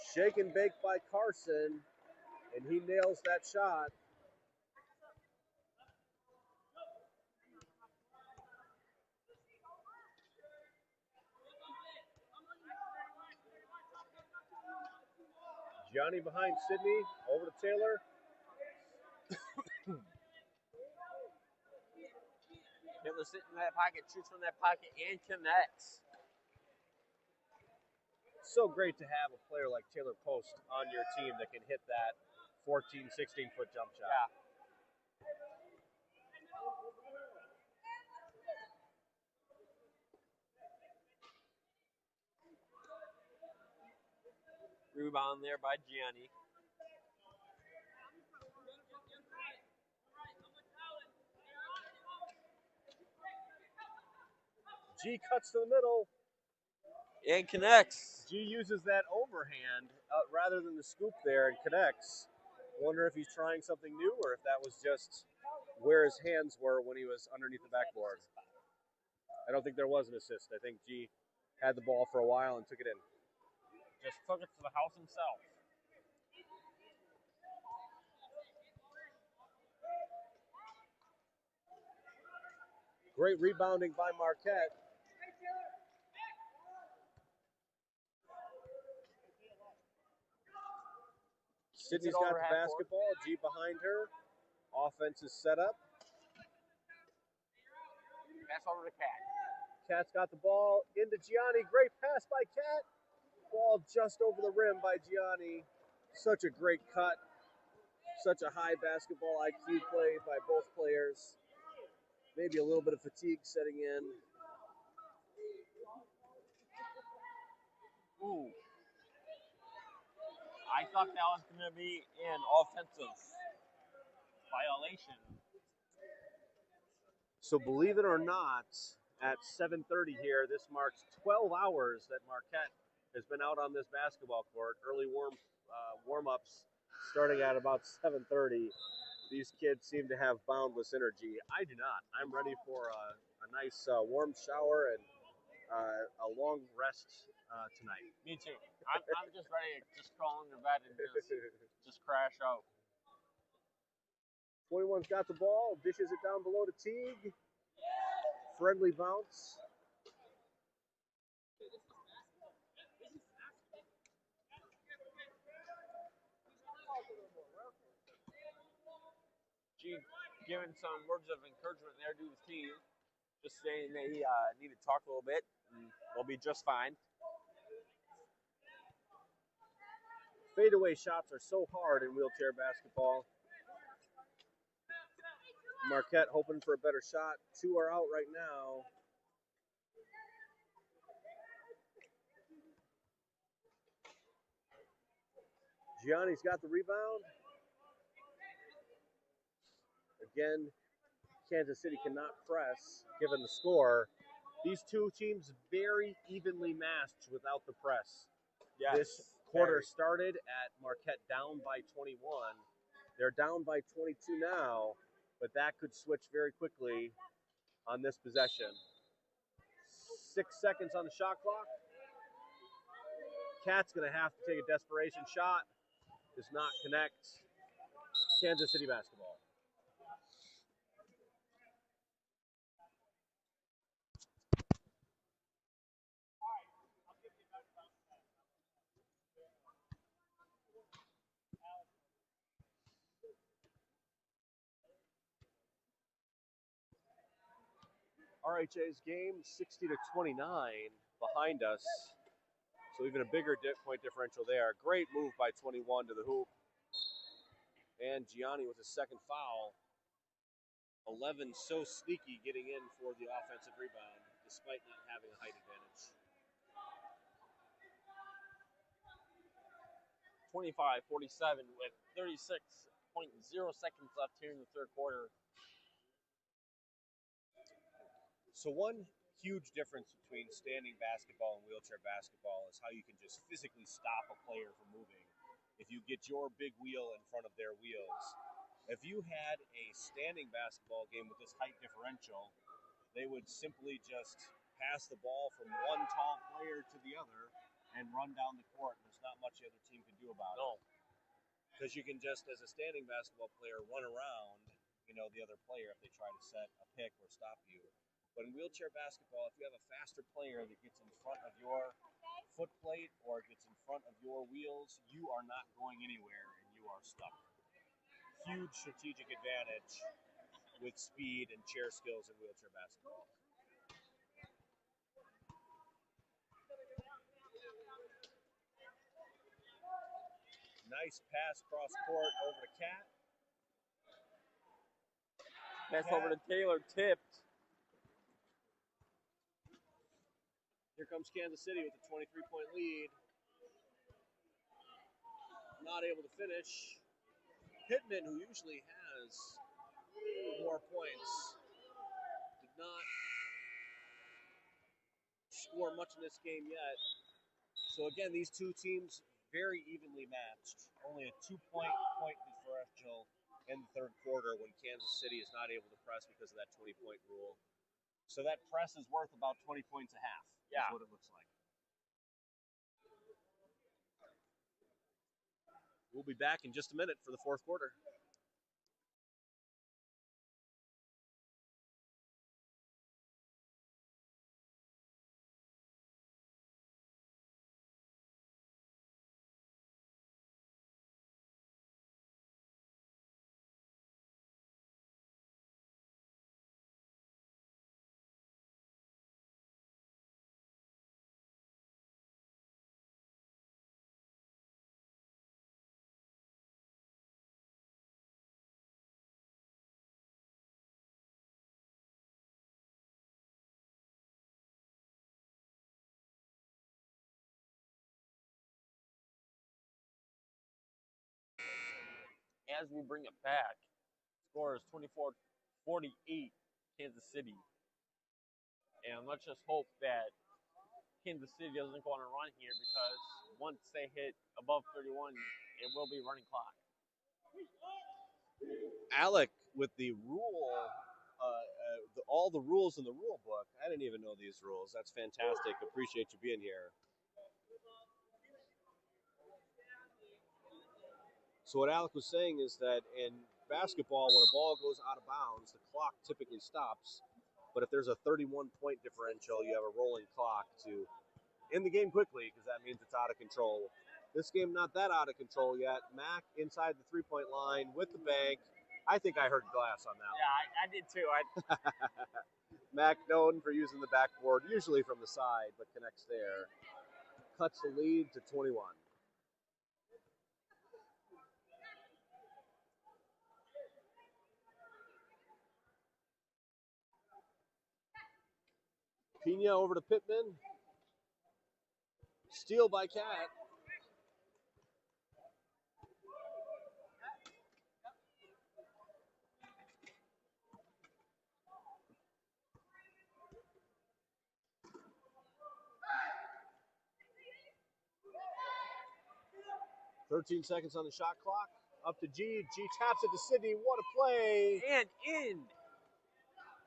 Shake and bake by Carson, and he nails that shot. Gianni behind Sydney, over to Taylor. Taylor sits in that pocket, shoots from that pocket, and connects. So great to have a player like Taylor Post on your team that can hit that 14, 16-foot jump shot. Yeah. Rebound there by Gianni. G cuts to the middle. And connects. G uses that overhand rather than the scoop there and connects. Wonder if he's trying something new or if that was just where his hands were when he was underneath the backboard. I don't think there was an assist. I think G had the ball for a while and took it in. Just took it to the house himself. Great rebounding by Marquette. Sydney's got the basketball. G behind her. Offense is set up. Pass over to Cat. Cat's got the ball into Gianni. Great pass by Cat. Ball just over the rim by Gianni. Such a great cut. Such a high basketball IQ play by both players. Maybe a little bit of fatigue setting in. Ooh. I thought that was going to be an offensive violation. So believe it or not, at 7:30 here, this marks 12 hours that Marquette has been out on this basketball court. Early warm-ups starting at about 7:30. These kids seem to have boundless energy. I do not. I'm ready for a nice warm shower and a long rest tonight. Me too. I'm just ready to just crawl into bed and just crash out. 21's got the ball, dishes it down below to Teague. Friendly bounce. G giving some words of encouragement there to his team, just saying they need to talk a little bit, and they'll be just fine. Fadeaway shots are so hard in wheelchair basketball. Marquette hoping for a better shot. 2 are out right now. Gianni's got the rebound. Again, Kansas City cannot press given the score. These two teams very evenly matched without the press. Yes, this quarter started at Marquette down by 21. They're down by 22 now, but that could switch very quickly on this possession. 6 seconds on the shot clock. Cat's going to have to take a desperation shot. Does not connect. Kansas City basketball. RHA's game 60-29 behind us. So even a bigger point differential there. Great move by 21 to the hoop. And Gianni with his second foul. 11 so sneaky getting in for the offensive rebound despite not having a height advantage. 25-47 with 36.0 seconds left here in the third quarter. So one huge difference between standing basketball and wheelchair basketball is how you can just physically stop a player from moving if you get your big wheel in front of their wheels. If you had a standing basketball game with this height differential, they would simply just pass the ball from one tall player to the other and run down the court. There's not much the other team can do about it. Because you can just, as a standing basketball player, run around, the other player if they try to set a pick or stop you. But in wheelchair basketball, if you have a faster player that gets in front of your foot plate or gets in front of your wheels, you are not going anywhere and you are stuck. Huge strategic advantage with speed and chair skills in wheelchair basketball. Nice pass cross court over to Cat. Pass over to Taylor, tipped. Here comes Kansas City with a 23-point lead. Not able to finish. Pittman, who usually has more points, did not score much in this game yet. So again, these two teams very evenly matched. Only a 2-point differential in the third quarter when Kansas City is not able to press because of that 20-point rule. So that press is worth about 20 points a half. Yeah. Is what it looks like. We'll be back in just a minute for the fourth quarter. As we bring it back, score is 24-48 Kansas City. And let's just hope that Kansas City doesn't go on a run here because once they hit above 31, it will be running clock. Alec with the rule all the rules in the rule book. I didn't even know these rules. That's fantastic. Appreciate you being here. So what Alec was saying is that in basketball, when a ball goes out of bounds, the clock typically stops. But if there's a 31-point differential, you have a rolling clock to end the game quickly because that means it's out of control. This game not that out of control yet. Mac inside the three-point line with the bank. I think I heard glass on that one. Yeah, I did too. Mac known for using the backboard, usually from the side, but connects there. Cuts the lead to 21. Pena over to Pittman. Steal by Cat. "13 seconds on the shot clock. Up to G. G taps it to Sydney. What a play. And in.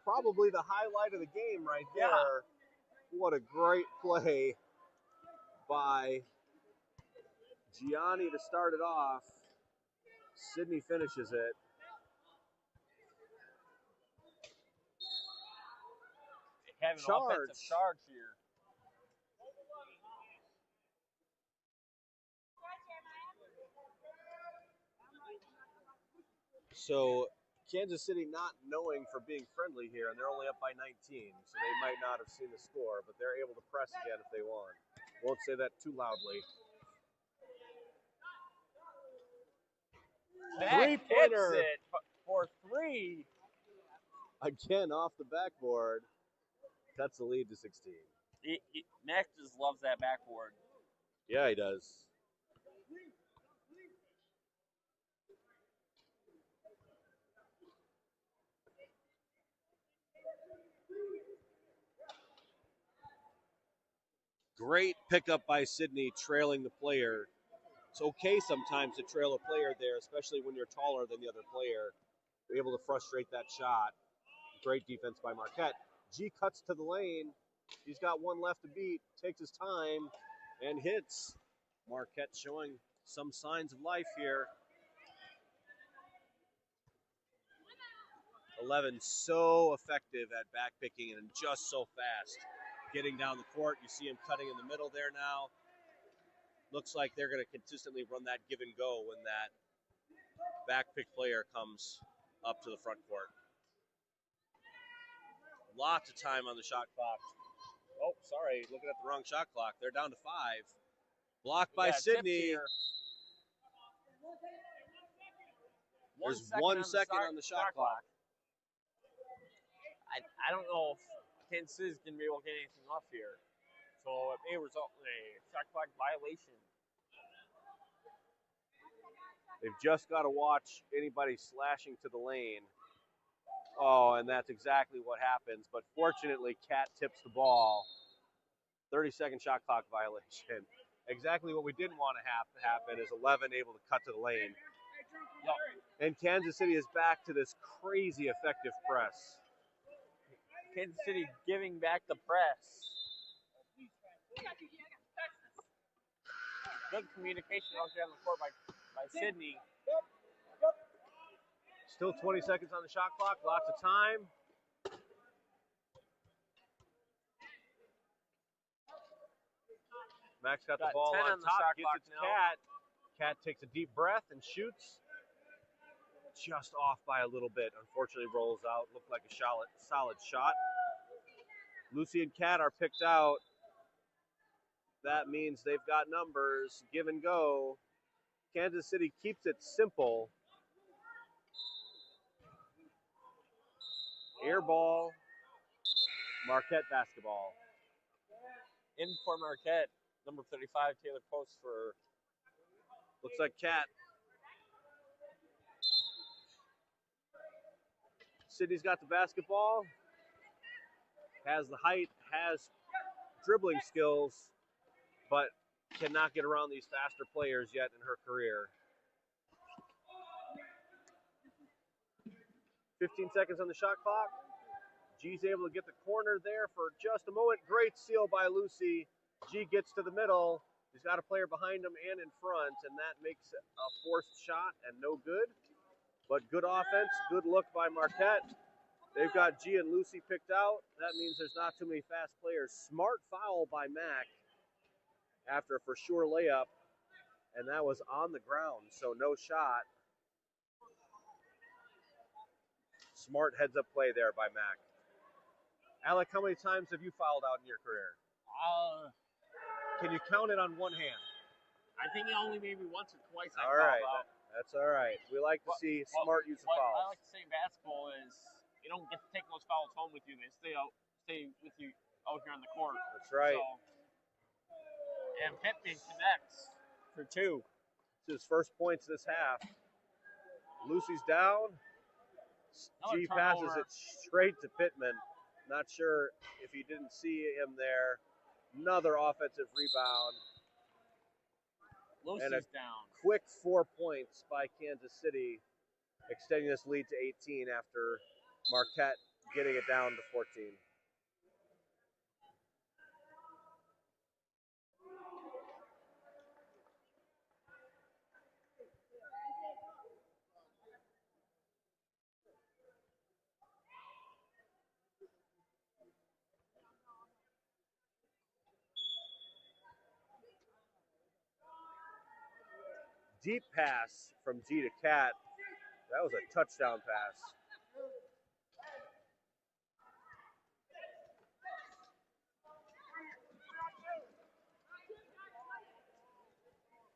Probably the highlight of the game right there. Yeah. What a great play by Gianni to start it off. Sydney finishes it. They have an offensive charge here. So Kansas City not knowing for being friendly here, and they're only up by 19, so they might not have seen the score, but they're able to press again if they want. Won't say that too loudly. Mac hits it for three. Again off the backboard. Cuts the lead to 16. Mac just loves that backboard. Yeah, he does. Great pickup by Sydney, trailing the player. It's okay sometimes to trail a player there, especially when you're taller than the other player. You're able to frustrate that shot. Great defense by Marquette. G cuts to the lane. He's got one left to beat, takes his time, and hits. Marquette showing some signs of life here. 11 so effective at backpicking and just so fast. Getting down the court, you see him cutting in the middle there now. Looks like they're going to consistently run that give and go when that backpick player comes up to the front court. Lots of time on the shot clock. Oh, sorry, looking at the wrong shot clock. They're down to 5. Blocked by Sydney. There's 1 second on the shot clock. I don't know if Kansas City's going to be able to get anything off here. So it may result in a shot clock violation. They've just got to watch anybody slashing to the lane. Oh, and that's exactly what happens. But fortunately, Cat tips the ball. 30-second shot clock violation. Exactly what we didn't want to have to happen is 11 able to cut to the lane. Yep. And Kansas City is back to this crazy effective press. Kansas City giving back the press. Good communication out there on the court by Sydney. Still 20 seconds on the shot clock. Lots of time. Max got the ball on top. Gets it to Cat. Cat takes a deep breath and shoots. Just off by a little bit. Unfortunately, rolls out. Looked like a solid shot. Lucy and Cat are picked out. That means they've got numbers. Give and go. Kansas City keeps it simple. Air ball. Marquette basketball. In for Marquette, number 35, Taylor Post for. Looks like Cat. Sydney's got the basketball. Has the height, has dribbling skills, but cannot get around these faster players yet in her career. 15 seconds on the shot clock. G's able to get the corner there for just a moment. Great steal by Lucy. G gets to the middle. He's got a player behind him and in front, and that makes a forced shot and no good. But good offense, good look by Marquette. They've got G and Lucy picked out. That means there's not too many fast players. Smart foul by Mac after a for sure layup, and that was on the ground, so no shot. Smart heads up play there by Mac. Alec, how many times have you fouled out in your career? Can you count it on one hand? I think only maybe once or twice. All right, that's all right. We like to see smart use of What fouls. I like to say in basketball is you don't get to take those fouls home with you. They stay with you out here on the court. That's right. So, and Pittman connects for 2. It's his first points this half. Lucy's down. G passes it straight to Pittman. Not sure if he didn't see him there. Another offensive rebound. Lucy's and a down. Quick 4 points by Kansas City, extending this lead to 18 after Marquette getting it down to 14. Deep pass from G to Cat. That was a touchdown pass.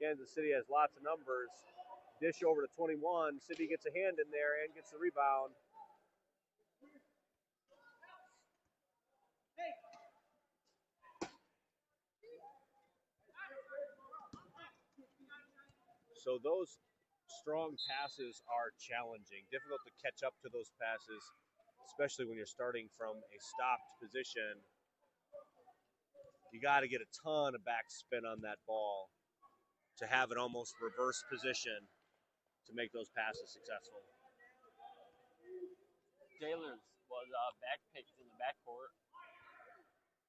Kansas City has lots of numbers. Dish over to 21. City gets a hand in there and gets the rebound. So those strong passes are challenging. Difficult to catch up to those passes, especially when you're starting from a stopped position. You got to get a ton of backspin on that ball to have an almost reverse position to make those passes successful. Taylor's was backpicked in the backcourt.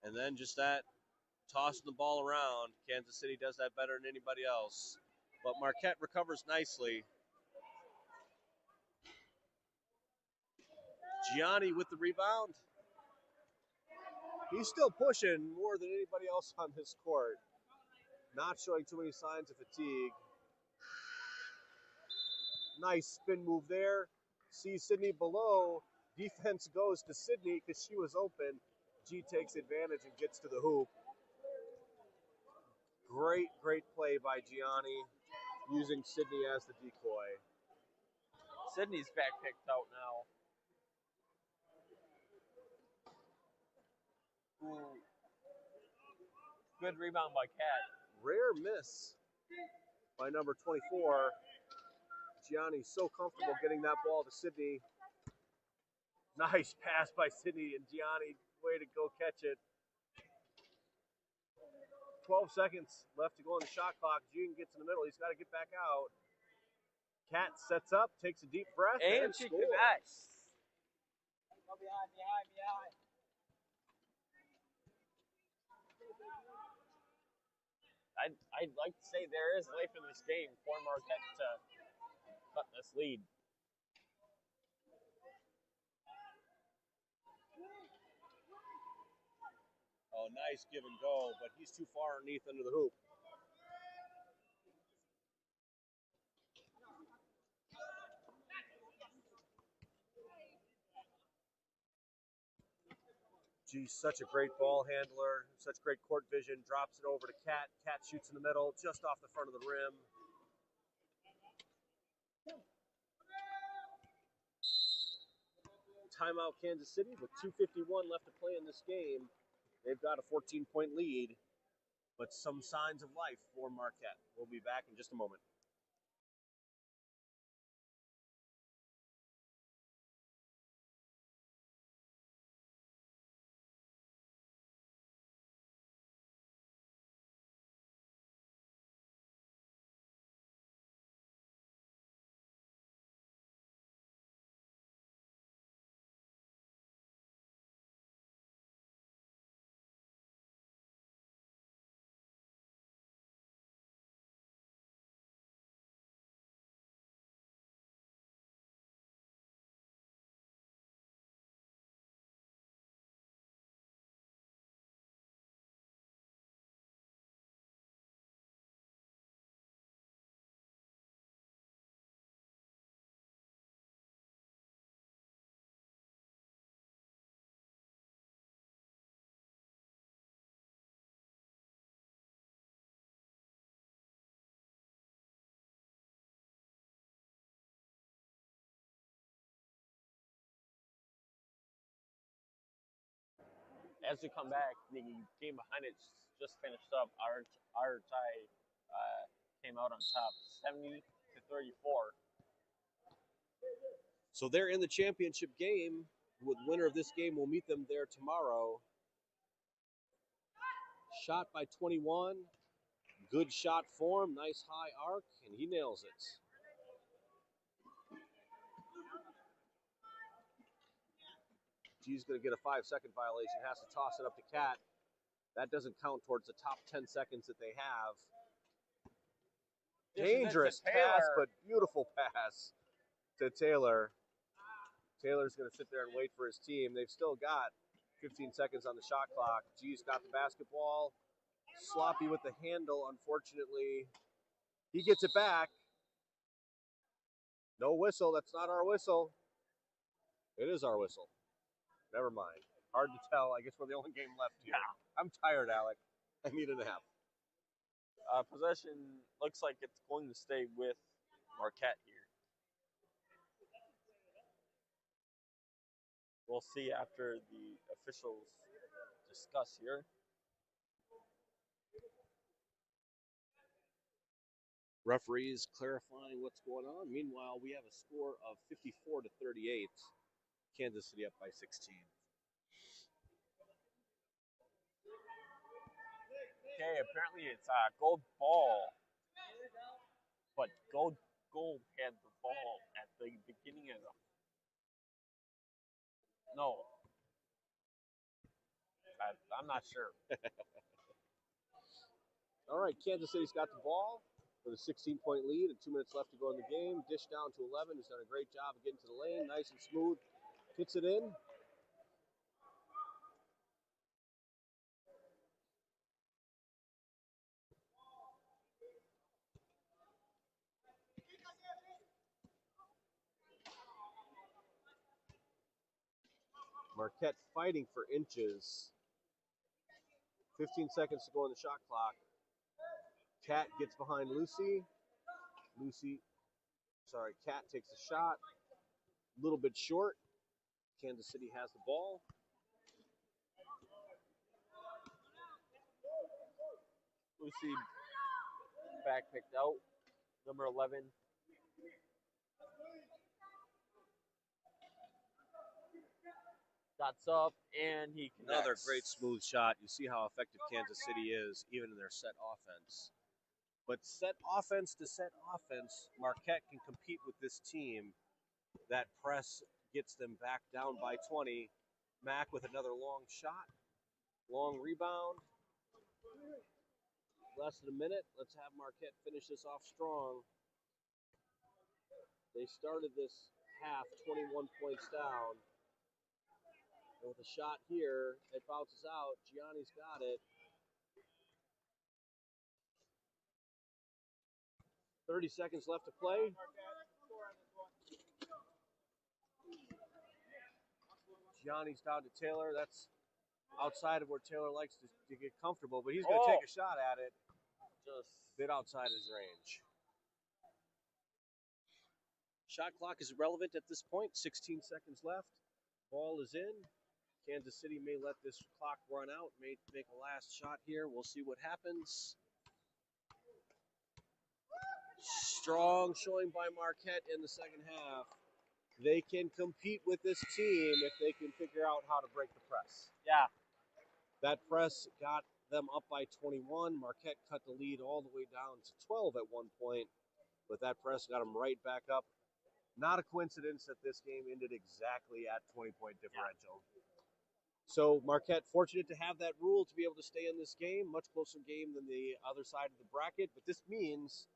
And then just that tossing the ball around. Kansas City does that better than anybody else. But Marquette recovers nicely. Gianni with the rebound. He's still pushing more than anybody else on this court. Not showing too many signs of fatigue. Nice spin move there. Sees Sydney below. Defense goes to Sydney because she was open. G takes advantage and gets to the hoop. Great play by Gianni, using Sydney as the decoy. Sydney's backpicked out now. Ooh. Good rebound by Cat. Rare miss by number 24. Gianni's so comfortable getting that ball to Sydney. Nice pass by Sydney, and Gianni, way to go catch it. 12 seconds left to go on the shot clock. Gene gets in the middle. He's got to get back out. Cat sets up, takes a deep breath, and she scores. connects. Behind. I'd like to say there is life in this game for Marquette to cut this lead. Oh, nice give and go, but he's too far underneath under the hoop. Geez, such a great ball handler, such great court vision, drops it over to Cat. Cat shoots in the middle, just off the front of the rim. Timeout Kansas City with 2:51 left to play in this game. They've got a 14-point lead, but some signs of life for Marquette. We'll be back in just a moment. as we come back, the game behind it just finished up. Our tie came out on top, 70-34. So they're in the championship game. The winner of this game will meet them there tomorrow. Shot by 21. Good shot form. Nice high arc, and he nails it. G's going to get a 5-second violation. Has to toss it up to Cat. That doesn't count towards the top 10 seconds that they have. Dangerous pass, but beautiful pass to Taylor. Taylor's going to sit there and wait for his team. They've still got 15 seconds on the shot clock. G's got the basketball. Sloppy with the handle, unfortunately. He gets it back. No whistle. That's not our whistle. It is our whistle. Never mind. Hard to tell. I guess we're the only game left here. Yeah. I'm tired, Alec. I need a nap. Possession looks like it's going to stay with Marquette here. We'll see after the officials discuss here. Referees clarifying what's going on. Meanwhile, we have a score of 54-38. Kansas City up by 16. Okay, apparently it's Gold ball, but Gold had the ball at the beginning of the. No, I'm not sure. All right, Kansas City's got the ball with a 16-point lead and 2 minutes left to go in the game. Dish down to 11, who's done a great job of getting to the lane. Nice and smooth. Hits it in. Marquette fighting for inches. 15 seconds to go on the shot clock. Cat gets behind Lucy. Cat takes the shot. A little bit short. Kansas City has the ball. Lucy back picked out. Number 11. Dots up, and he connects. Another great smooth shot. You see how effective Kansas City is, even in their set offense. But set offense to set offense, Marquette can compete with this team. That press gets them back down by 20. Mack with another long shot. Long rebound. Less than a minute. Let's have Marquette finish this off strong. They started this half 21 points down. And with a shot here, it bounces out. Gianni's got it. 30 seconds left to play. Gianni's down to Taylor. That's outside of where Taylor likes to get comfortable, but he's going to take a shot at it. Just a bit outside his range. Shot clock is irrelevant at this point. 16 seconds left. Ball is in. Kansas City may let this clock run out, may make a last shot here. We'll see what happens. Strong showing by Marquette in the second half. They can compete with this team if they can figure out how to break the press. Yeah. That press got them up by 21. Marquette cut the lead all the way down to 12 at one point, but that press got them right back up. Not a coincidence that this game ended exactly at 20-point differential. Yeah. So Marquette fortunate to have that rule to be able to stay in this game. Much closer game than the other side of the bracket. But this means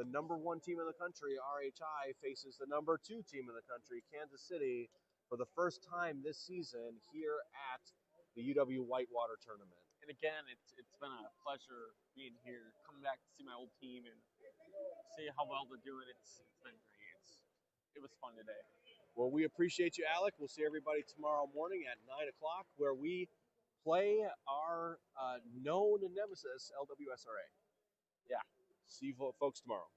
the number 1 team in the country, RHI, faces the number 2 team in the country, Kansas City, for the first time this season here at the UW Whitewater Tournament. And again, it's been a pleasure being here, coming back to see my old team and see how well they're doing. It's been great. It was fun today. Well, we appreciate you, Alec. We'll see everybody tomorrow morning at 9 o'clock where we play our known nemesis, LWSRA. Yeah. See you folks tomorrow.